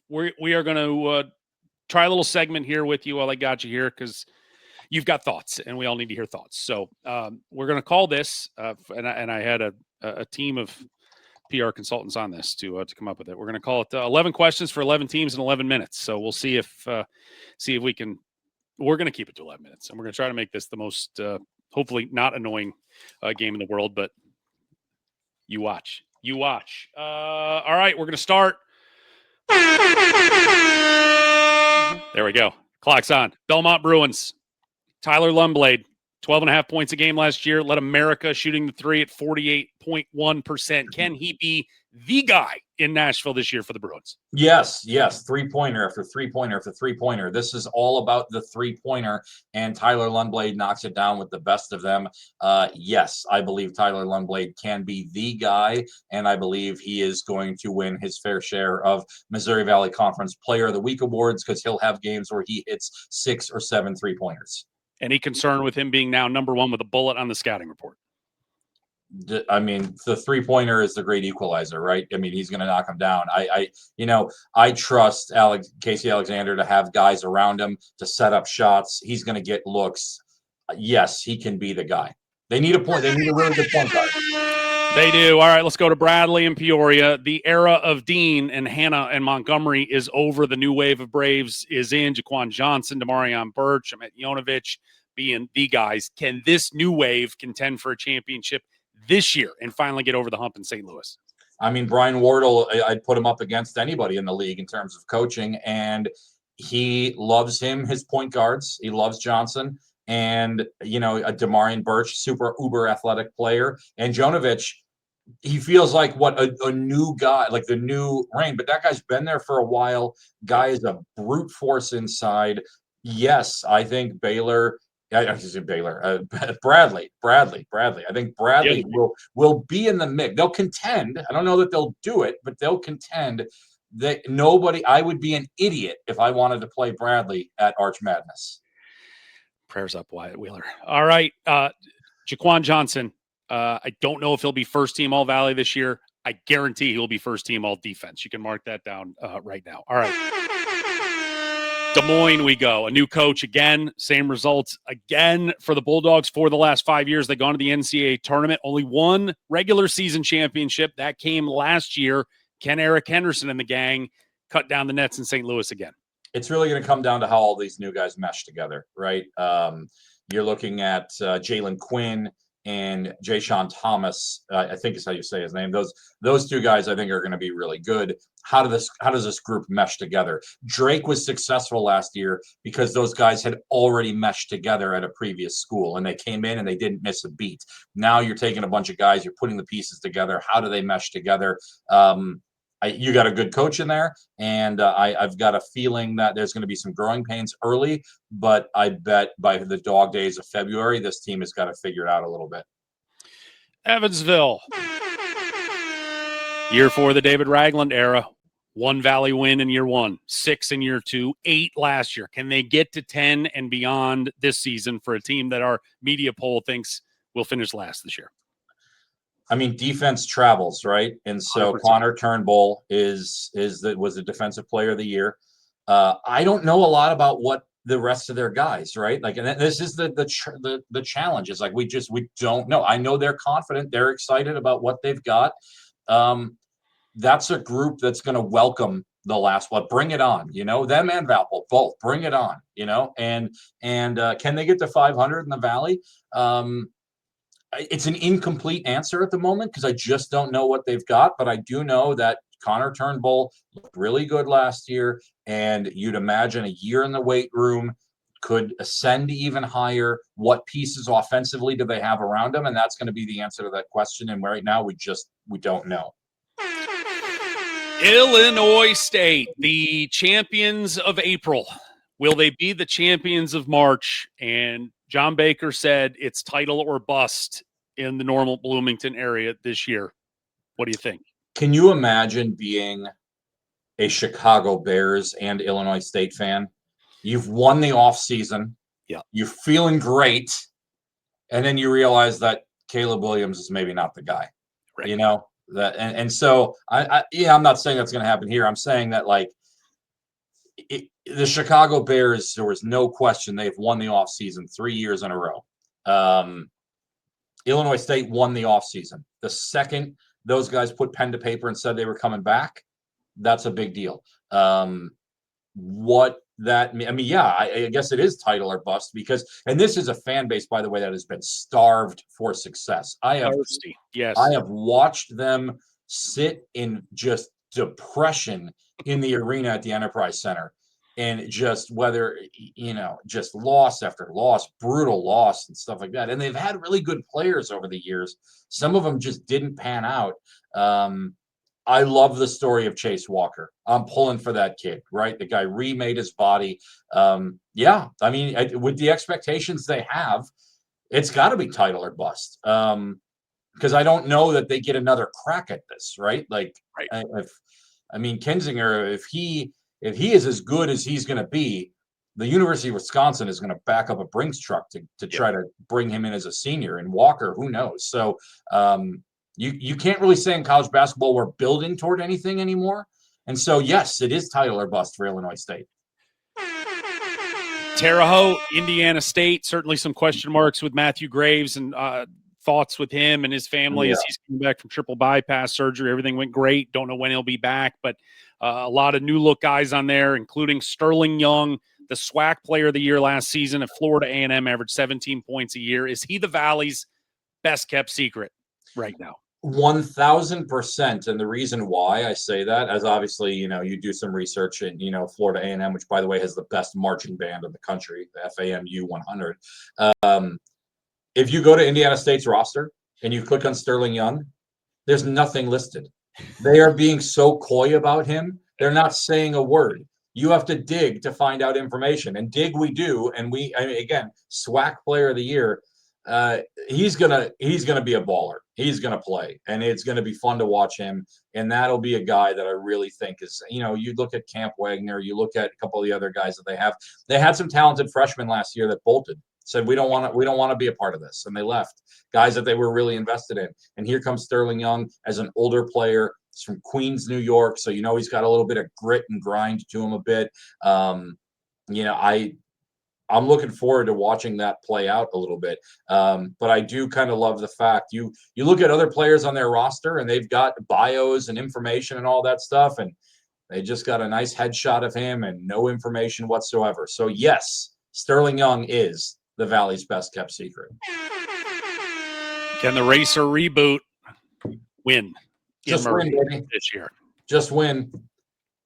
we are going to try a little segment here with you while I got you here because you've got thoughts, and we all need to hear thoughts. So we're going to call this, and I had a team of PR consultants on this to come up with it. We're going to call it 11 questions for 11 teams in 11 minutes. So we'll see if we can. We're going to keep it to 11 minutes, and we're going to try to make this the most hopefully not annoying game in the world. But you watch. All right, we're going to start. There we go. Clock's on. Belmont Bruins. Tyler Lundblade, 12.5 points a game last year, led America shooting the three at 48.1%. Can he be the guy in Nashville this year for the Bruins? Yes. Three-pointer after three-pointer after three-pointer. This is all about the three-pointer, and Tyler Lundblade knocks it down with the best of them. Yes, I believe Tyler Lundblade can be the guy, and I believe he is going to win his fair share of Missouri Valley Conference Player of the Week awards because he'll have games where he hits 6 or 7 three-pointers. Any concern with him being now number one with a bullet on the scouting report? I mean, the three-pointer is the great equalizer, right? I mean, he's going to knock him down. I trust Casey Alexander to have guys around him to set up shots. He's going to get looks. Yes, he can be the guy. They need a point. They need a really good point guard. They do. All right, let's go to Bradley and Peoria. The era of Dean and Hannah and Montgomery is over. The new wave of Braves is in. Jaquan Johnson, Demarion Birch, Amit Jonovich being the guys. Can this new wave contend for a championship this year and finally get over the hump in St. Louis? I mean, Brian Wardle, I'd put him up against anybody in the league in terms of coaching, and he loves his point guards. He loves Johnson. And, a Demarion Birch, super uber athletic player. And Jonovich, he feels like a new guy, like the new Rain. But that guy's been there for a while. Guy is a brute force inside. Yes, I think Bradley. I think Bradley. I think Bradley will be in the mix. They'll contend. I don't know that they'll do it, but they'll contend. I would be an idiot if I wanted to play Bradley at Arch Madness. Prayers up, Wyatt Wheeler. All right. Jaquan Johnson. I don't know if he'll be first team All Valley this year. I guarantee he'll be first team All Defense. You can mark that down right now. All right. Des Moines we go. A new coach again. Same results again for the Bulldogs for the last 5 years. They've gone to the NCAA tournament. Only one regular season championship. That came last year. Can Eric Henderson and the gang cut down the nets in St. Louis again? It's really going to come down to how all these new guys mesh together, right? You're looking at Jalen Quinn and Jay-Sean Thomas, I think is how you say his name. Those two guys I think are going to be really good. How does this group mesh together? Drake was successful last year because those guys had already meshed together at a previous school, and they came in and they didn't miss a beat. Now you're taking a bunch of guys, you're putting the pieces together. How do they mesh together? You got a good coach in there, and I've got a feeling that there's going to be some growing pains early, but I bet by the dog days of February, this team has got to figure it out a little bit. Evansville. Year 4, the David Ragland era. 1 Valley win in year 1, 6 in year 2, 8 last year. Can they get to 10 and beyond this season for a team that our media poll thinks will finish last this year? I mean, defense travels, right? And so 100%. Connor Turnbull was the defensive player of the year. I don't know a lot about what the rest of their guys, right? Like, and this is the challenge. Is like we don't know. I know they're confident, they're excited about what they've got. That's a group that's going to welcome the last one. Bring it on, them and Valpo both. Bring it on, and can they get to 500 in the Valley? It's an incomplete answer at the moment because I just don't know what they've got, but I do know that Connor Turnbull looked really good last year, and you'd imagine a year in the weight room could ascend even higher. What pieces offensively do they have around them? And that's going to be the answer to that question. And right now we don't know. Illinois State, the champions of April. Will they be the champions of March? And John Baker said it's title or bust in the Normal Bloomington area this year. What do you think? Can you imagine being a Chicago Bears and Illinois State fan? You've won the offseason. Yeah. You're feeling great. And then you realize that Caleb Williams is maybe not the guy. Right. So I'm not saying that's going to happen here. I'm saying that, like, the Chicago Bears, there was no question they've won the offseason 3 years in a row. Illinois State won the offseason. The second those guys put pen to paper and said they were coming back, that's a big deal. What that I mean, yeah, I guess it is title or bust because, and this is a fan base, by the way, that has been starved for success. Thirsty. Yes. I have watched them sit in just depression in the arena at the Enterprise Center, and just whether, just loss after loss, brutal loss and stuff like that. And they've had really good players over the years. Some of them just didn't pan out. I love the story of Chase Walker. I'm pulling for that kid, right? The guy remade his body. Yeah, I mean, with the expectations they have, it's got to be title or bust. Because I don't know that they get another crack at this, right? Like, right. Kinzinger, if he is as good as he's going to be, the University of Wisconsin is going to back up a Brinks truck to try to bring him in as a senior. And Walker, who knows? So you can't really say in college basketball we're building toward anything anymore. And so, yes, it is title or bust for Illinois State. Terre Haute, Indiana State, certainly some question marks with Matthew Graves and thoughts with him and his family as he's coming back from triple bypass surgery. Everything went great. Don't know when he'll be back, but a lot of new look guys on there, including Sterling Young, the SWAC player of the year last season at Florida A&M, averaged 17 points a year. Is he the Valley's best kept secret right now? 1,000%. And the reason why I say that, as obviously, you do some research in, Florida A&M, which, by the way, has the best marching band in the country, the FAMU 100. If you go to Indiana State's roster and you click on Sterling Young, there's nothing listed. They are being so coy about him. They're not saying a word. You have to dig to find out information, and dig we do. And again, SWAC player of the year. He's gonna be a baller. He's gonna play, and it's gonna be fun to watch him. And that'll be a guy that I really think is, you look at Camp Wagner, you look at a couple of the other guys that they have. They had some talented freshmen last year that bolted, said we don't want to be a part of this, and they left. Guys that they were really invested in. And here comes Sterling Young as an older player. He's from Queens, New York, so he's got a little bit of grit and grind to him a bit. I'm looking forward to watching that play out a little bit. But I do kind of love the fact you look at other players on their roster and they've got bios and information and all that stuff, and they just got a nice headshot of him and no information whatsoever. So yes, Sterling Young is the Valley's best kept secret. Can the Racer reboot win? Just win, baby. This year. Just win.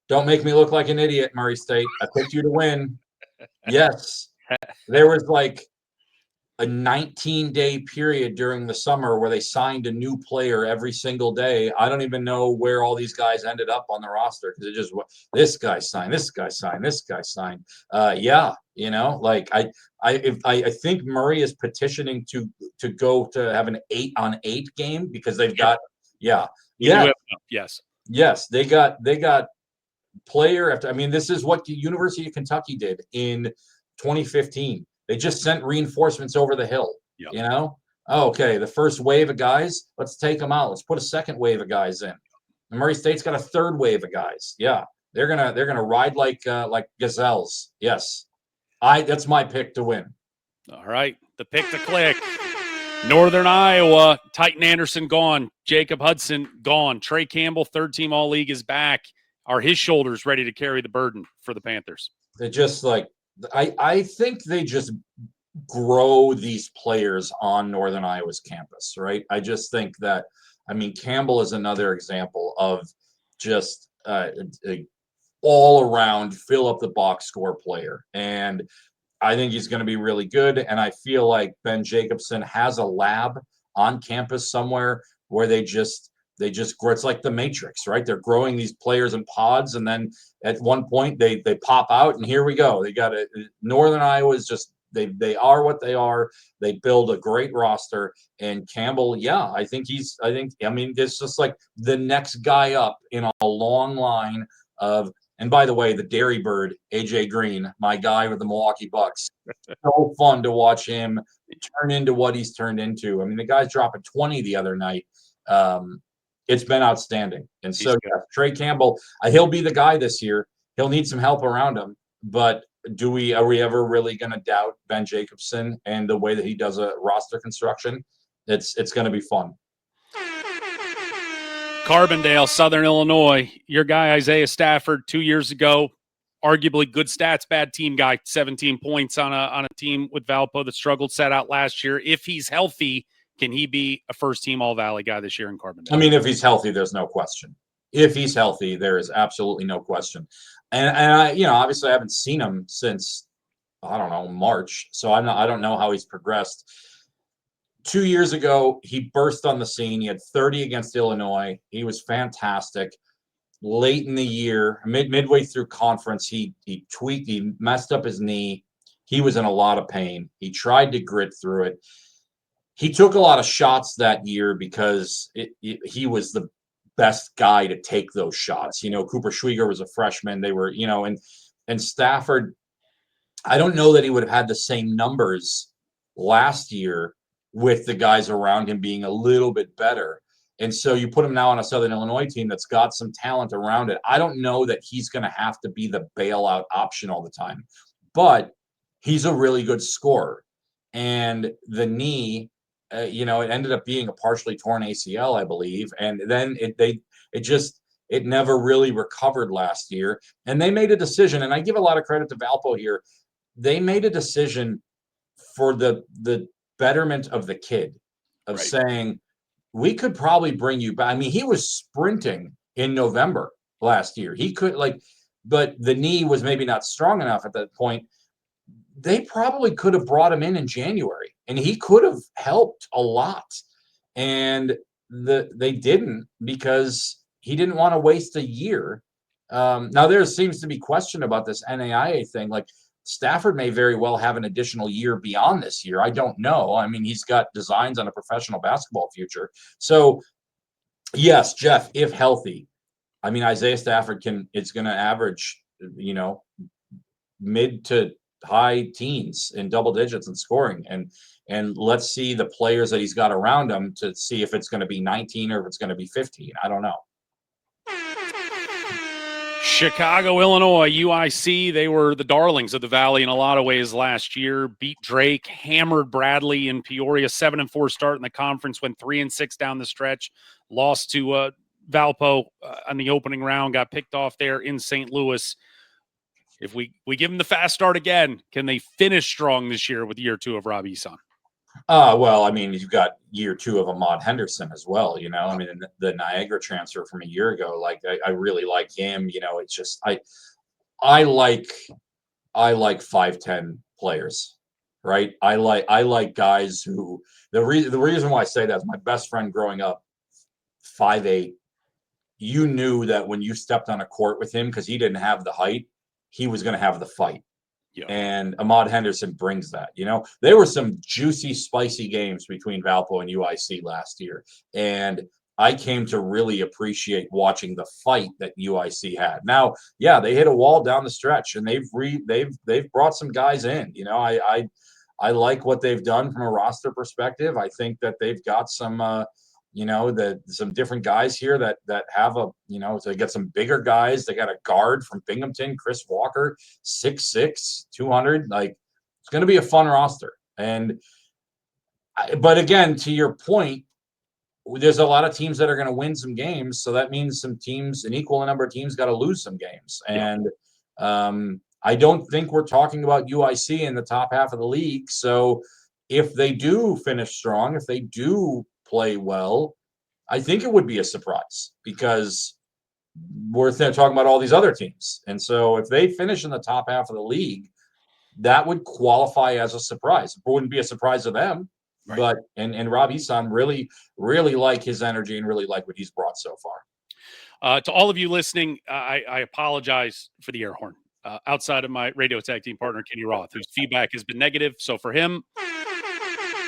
Don't make me look like an idiot, Murray State. I picked you to win. Yes. There was like a 19-day period during the summer where they signed a new player every single day. I don't even know where all these guys ended up on the roster because it just, this guy signed, this guy signed, this guy signed. I think Murray is petitioning to go to have an 8-on-8 game because they've got yes, they got player after. This is what the University of Kentucky did in 2015. They just sent reinforcements over the hill. Okay, the first wave of guys, let's take them out. Let's put a second wave of guys in. And Murray State's got a third wave of guys. Yeah, they're gonna ride like gazelles. Yes, that's my pick to win. All right, the pick to click. Northern Iowa, Titan Anderson gone, Jacob Hudson gone, Trey Campbell, third team All League, is back. Are his shoulders ready to carry the burden for the Panthers? They just I think they just grow these players on Northern Iowa's campus, right? I just think that, Campbell is another example of just a all around fill up the box score player. And I think he's going to be really good. And I feel like Ben Jacobson has a lab on campus somewhere where they just grow. It's like the Matrix, right? They're growing these players in pods, and then at one point they pop out, and here we go. They got Northern Iowa is just they are what they are. They build a great roster, and Campbell, I think it's just like the next guy up in a long line of. And by the way, the Dairy Bird, AJ Green, my guy with the Milwaukee Bucks, so fun to watch him turn into what he's turned into. The guy's dropping 20 the other night. It's been outstanding. And so Trey Campbell, he'll be the guy this year. He'll need some help around him. But are we ever really going to doubt Ben Jacobson and the way that he does a roster construction? It's going to be fun. Carbondale, Southern Illinois. Your guy Isaiah Stafford 2 years ago, arguably good stats, bad team guy, 17 points on a team with Valpo that struggled, sat out last year. If he's healthy, can he be a first-team All-Valley guy this year in Carbondale? I mean, if he's healthy, there's no question. If he's healthy, there is absolutely no question. And I, obviously I haven't seen him since, I don't know, March. So I don't know how he's progressed. 2 years ago, he burst on the scene. He had 30 against Illinois. He was fantastic. Late in the year, midway through conference, he tweaked, he messed up his knee. He was in a lot of pain. He tried to grit through it. He took a lot of shots that year because he was the best guy to take those shots. Cooper Schwieger was a freshman. They were, and Stafford, I don't know that he would have had the same numbers last year with the guys around him being a little bit better. And so you put him now on a Southern Illinois team that's got some talent around it. I don't know that he's going to have to be the bailout option all the time, but he's a really good scorer. And the knee, it ended up being a partially torn ACL, I believe. And then it never really recovered last year. And they made a decision, and I give a lot of credit to Valpo here. They made a decision for the betterment of the kid, of saying, we could probably bring you back. I mean, he was sprinting in November last year. He could but the knee was maybe not strong enough at that point. They probably could have brought him in January, and he could have helped a lot. And they didn't, because he didn't want to waste a year. Now there seems to be question about this NAIA thing. Like, Stafford may very well have an additional year beyond this year. I don't know. I mean, he's got designs on a professional basketball future. So, yes, Jeff, if healthy, I mean, Isaiah Stafford is going to average, mid to high teens in double digits in scoring. And let's see the players that he's got around him to see if it's going to be 19 or if it's going to be 15. I don't know. Chicago, Illinois, UIC, they were the darlings of the Valley in a lot of ways last year. Beat Drake, hammered Bradley in Peoria, 7-4 start in the conference, went 3-6 down the stretch, lost to Valpo on the opening round, got picked off there in St. Louis. If we give them the fast start again, can they finish strong this year with year 2 of Rob Eson? Well, I mean, you've got year 2 of Ahmad Henderson as well. I mean, the Niagara transfer from a year ago. Like, I really like him. It's just I like 5'10" players, right? I like guys who the reason why I say that is my best friend growing up, 5'8". You knew that when you stepped on a court with him, because he didn't have the height, he was going to have the fight. Yeah. And Ahmad Henderson brings that. There were some juicy, spicy games between Valpo and UIC last year. And I came to really appreciate watching the fight that UIC had. Now, yeah, they hit a wall down the stretch, and they've brought some guys in. I like what they've done from a roster perspective. I think that they've got some some different guys here that have so they got some bigger guys. They got a guard from Binghamton, Chris Walker, 6'6", 200. Like, it's going to be a fun roster. But again, to your point, there's a lot of teams that are going to win some games. So that means some teams, an equal number of teams, got to lose some games. And I don't think we're talking about UIC in the top half of the league. So if they do finish strong, if they do play well, I think it would be a surprise, because we're talking about all these other teams. And so if they finish in the top half of the league, that would qualify as a surprise. It wouldn't be a surprise to them, right? But and Rob Eson really, really like his energy and really like what he's brought so far. To all of you listening, I apologize for the air horn. Outside of my radio tag team partner, Kenny Roth, whose feedback has been negative. So for him,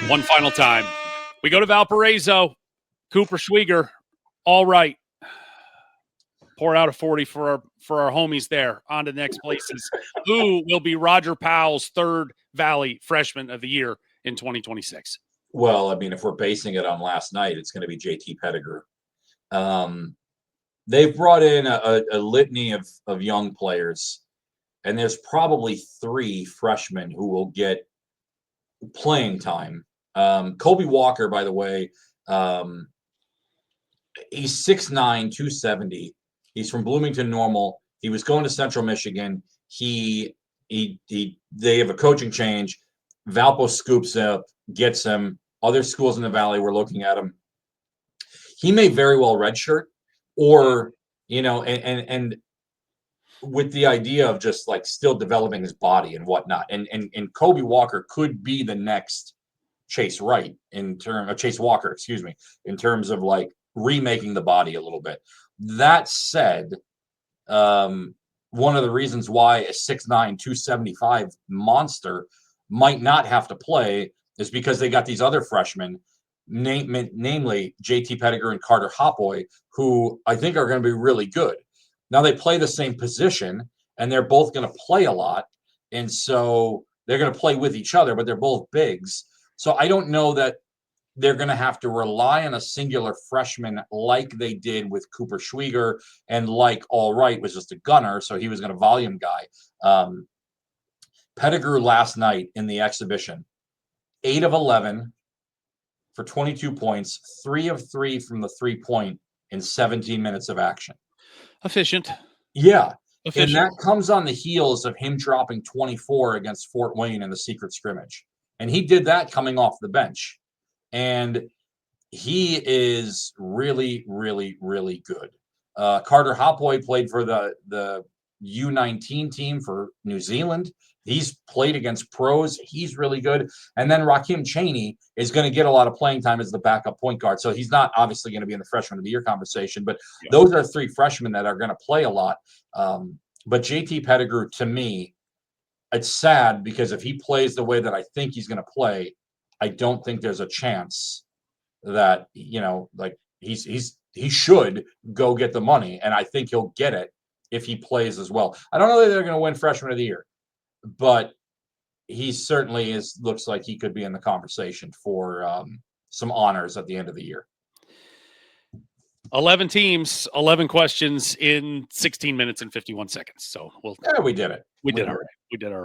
one final time. We go to Valparaiso. Cooper Schwieger, all right. Pour out a 40 for our homies there. On to the next places. Who will be Roger Powell's third Valley Freshman of the Year in 2026? Well, I mean, if we're basing it on last night, it's going to be JT Pettigrew. they've brought in a litany of young players, and there's probably 3 freshmen who will get playing time. Kobe Walker, by the way, he's 6'9", 270. He's from Bloomington Normal. He was going to Central Michigan. They have a coaching change. Valpo scoops up, gets him. Other schools in the Valley were looking at him. He may very well redshirt, or and with the idea of just like still developing his body and whatnot. And Kobe Walker could be the next Chase Wright Chase Walker, excuse me, in terms of like remaking the body a little bit. That said, one of the reasons why a 6'9", 275 monster might not have to play is because they got these other freshmen, namely JT Pettigrew and Carter Hopboy, who I think are going to be really good. Now they play the same position, and they're both going to play a lot, and so they're going to play with each other, but they're both bigs. So I don't know that they're going to have to rely on a singular freshman like they did with Cooper Schwieger, and like Allwright was just a gunner, so he was going to volume guy. Pettigrew last night in the exhibition, 8 of 11 for 22 points, 3 of 3 from the 3-point in 17 minutes of action. Efficient. Yeah. Efficient. And that comes on the heels of him dropping 24 against Fort Wayne in the secret scrimmage. And he did that coming off the bench. And he is really, really, really good. Carter Hopboy played for the U19 team for New Zealand. He's played against pros. He's really good. And then Raheem Chaney is going to get a lot of playing time as the backup point guard. So he's not obviously going to be in the freshman of the year conversation, but those are 3 freshmen that are going to play a lot. But JT Pettigrew, to me, it's sad because if he plays the way that I think he's going to play, I don't think there's a chance that, like he should go get the money. And I think he'll get it if he plays as well. I don't know that they're going to win freshman of the year, but he certainly looks like he could be in the conversation for some honors at the end of the year. 11 teams, 11 questions in 16 minutes and 51 seconds. So we did it. We did all right. We did all right.